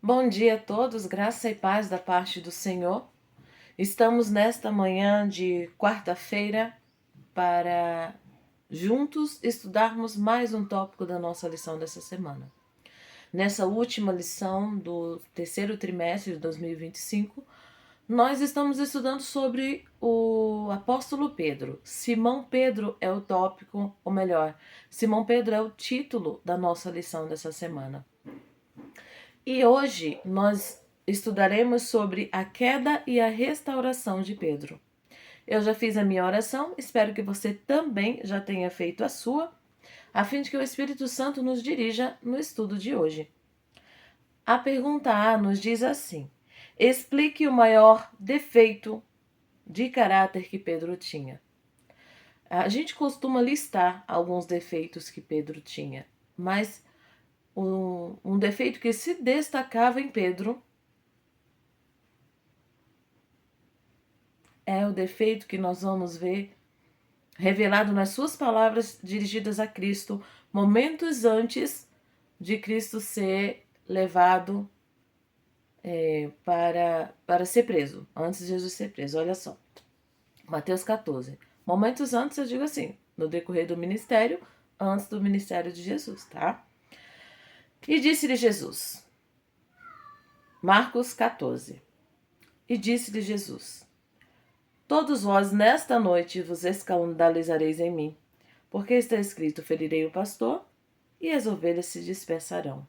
Bom dia a todos, graça e paz da parte do Senhor. Estamos nesta manhã de quarta-feira para juntos estudarmos mais um tópico da nossa lição dessa semana. Nessa última lição do terceiro trimestre de 2025, nós estamos estudando sobre o apóstolo Pedro. Simão Pedro é o tópico, ou melhor, Simão Pedro é o título da nossa lição dessa semana. E hoje nós estudaremos sobre a queda e a restauração de Pedro. Eu já fiz a minha oração, espero que você também já tenha feito a sua, a fim de que o Espírito Santo nos dirija no estudo de hoje. A pergunta A nos diz assim: explique o maior defeito de caráter que Pedro tinha. A gente costuma listar alguns defeitos que Pedro tinha, mas um defeito que se destacava em Pedro é o defeito que nós vamos ver revelado nas suas palavras dirigidas a Cristo, momentos antes de Cristo ser levado para ser preso, antes de Jesus ser preso. Olha só, Mateus 14. Momentos antes, eu digo assim, no decorrer do ministério, antes do ministério de Jesus, tá? E disse-lhe Jesus, Marcos 14. E disse-lhe Jesus: todos vós nesta noite vos escandalizareis em mim, porque está escrito: ferirei o pastor e as ovelhas se dispersarão.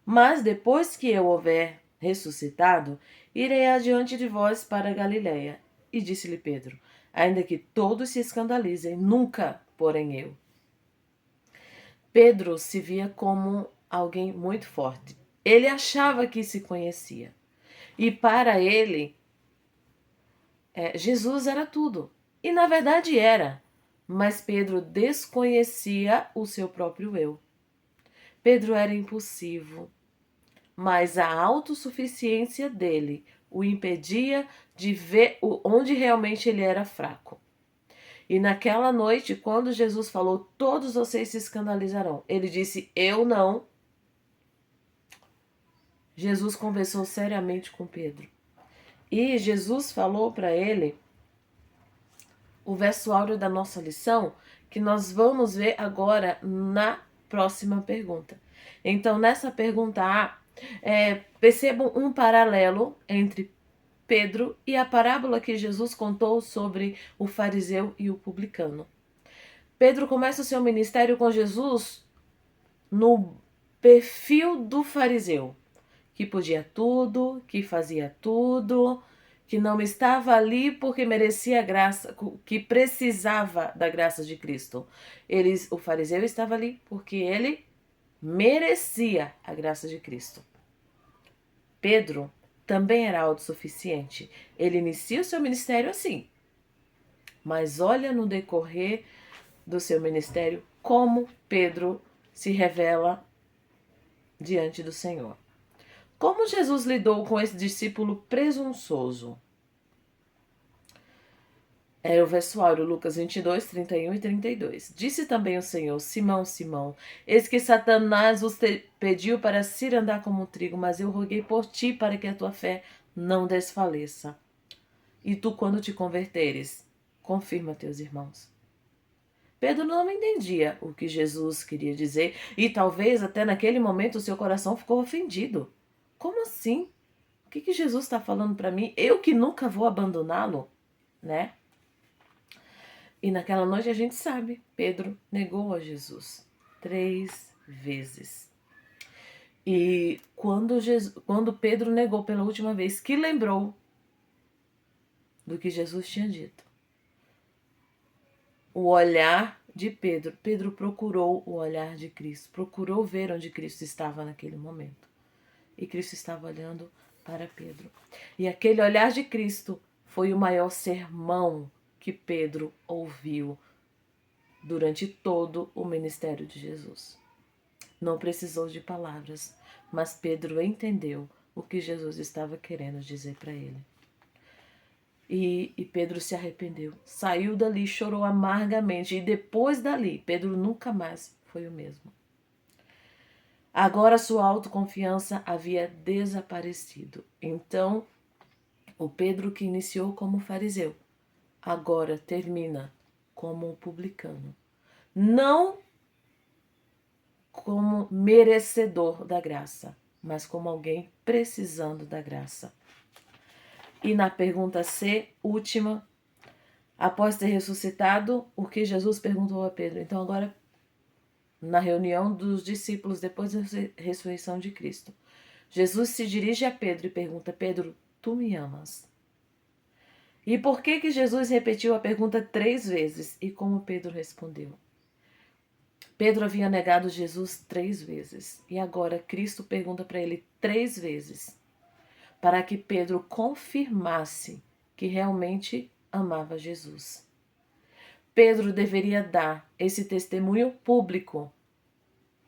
Mas depois que eu houver ressuscitado, irei adiante de vós para a Galiléia. E disse-lhe Pedro: ainda que todos se escandalizem, nunca, porém eu. Pedro se via como alguém muito forte. Ele achava que se conhecia. E para ele, Jesus era tudo. E na verdade era. Mas Pedro desconhecia o seu próprio eu. Pedro era impulsivo, mas a autossuficiência dele o impedia de ver onde realmente ele era fraco. E naquela noite, quando Jesus falou: todos vocês se escandalizarão, ele disse: eu não. Jesus conversou seriamente com Pedro. E Jesus falou para ele o verso áureo da nossa lição, que nós vamos ver agora na próxima pergunta. Então, nessa pergunta A, percebam um paralelo entre Pedro e a parábola que Jesus contou sobre o fariseu e o publicano. Pedro começa o seu ministério com Jesus no perfil do fariseu, que podia tudo, que fazia tudo, que não estava ali porque merecia graça, que precisava da graça de Cristo. O fariseu estava ali porque ele merecia a graça de Cristo. Pedro também era autossuficiente. Ele inicia o seu ministério assim. Mas olha no decorrer do seu ministério como Pedro se revela diante do Senhor. Como Jesus lidou com esse discípulo presunçoso? Era o verso áureo, Lucas 22, 31 e 32. Disse também o Senhor: Simão, Simão, eis que Satanás vos pediu para se andar como um trigo, mas eu roguei por ti para que a tua fé não desfaleça. E tu, quando te converteres, confirma teus irmãos. Pedro não entendia o que Jesus queria dizer e talvez até naquele momento o seu coração ficou ofendido. Como assim? O que Jesus está falando para mim? Eu que nunca vou abandoná-lo, né? E naquela noite a gente sabe, Pedro negou a Jesus 3 vezes. E quando Pedro negou pela última vez, que lembrou do que Jesus tinha dito. O olhar de Pedro. Pedro procurou o olhar de Cristo, procurou ver onde Cristo estava naquele momento. E Cristo estava olhando para Pedro. E aquele olhar de Cristo foi o maior sermão que Pedro ouviu durante todo o ministério de Jesus. Não precisou de palavras, mas Pedro entendeu o que Jesus estava querendo dizer para ele. E Pedro se arrependeu, saiu dali, chorou amargamente, e depois dali, Pedro nunca mais foi o mesmo. Agora sua autoconfiança havia desaparecido. Então, o Pedro que iniciou como fariseu, agora termina como um publicano. Não como merecedor da graça, mas como alguém precisando da graça. E na pergunta C, última, após ter ressuscitado, o que Jesus perguntou a Pedro? Então agora, na reunião dos discípulos depois da ressurreição de Cristo, Jesus se dirige a Pedro e pergunta: Pedro, tu me amas? E por que Jesus repetiu a pergunta 3 vezes? E como Pedro respondeu? Pedro havia negado Jesus 3 vezes. E agora Cristo pergunta para ele 3 vezes. Para que Pedro confirmasse que realmente amava Jesus. Pedro deveria dar esse testemunho público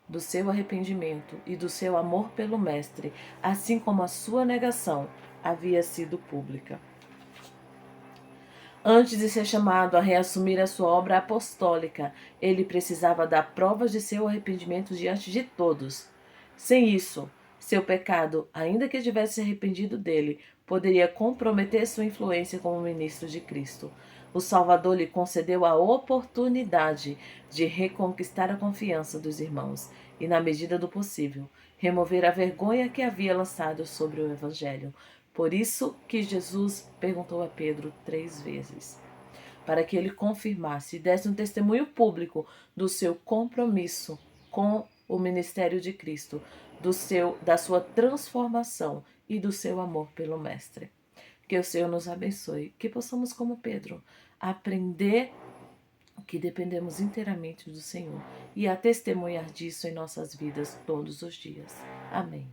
do seu arrependimento e do seu amor pelo Mestre, assim como a sua negação havia sido pública. Antes de ser chamado a reassumir a sua obra apostólica, ele precisava dar provas de seu arrependimento diante de todos. Sem isso, seu pecado, ainda que tivesse se arrependido dele, poderia comprometer sua influência como ministro de Cristo. O Salvador lhe concedeu a oportunidade de reconquistar a confiança dos irmãos e, na medida do possível, remover a vergonha que havia lançado sobre o Evangelho. Por isso que Jesus perguntou a Pedro 3 vezes, para que ele confirmasse e desse um testemunho público do seu compromisso com o ministério de Cristo, da sua transformação e do seu amor pelo Mestre. Que o Senhor nos abençoe, que possamos, como Pedro, aprender que dependemos inteiramente do Senhor e a testemunhar disso em nossas vidas todos os dias. Amém.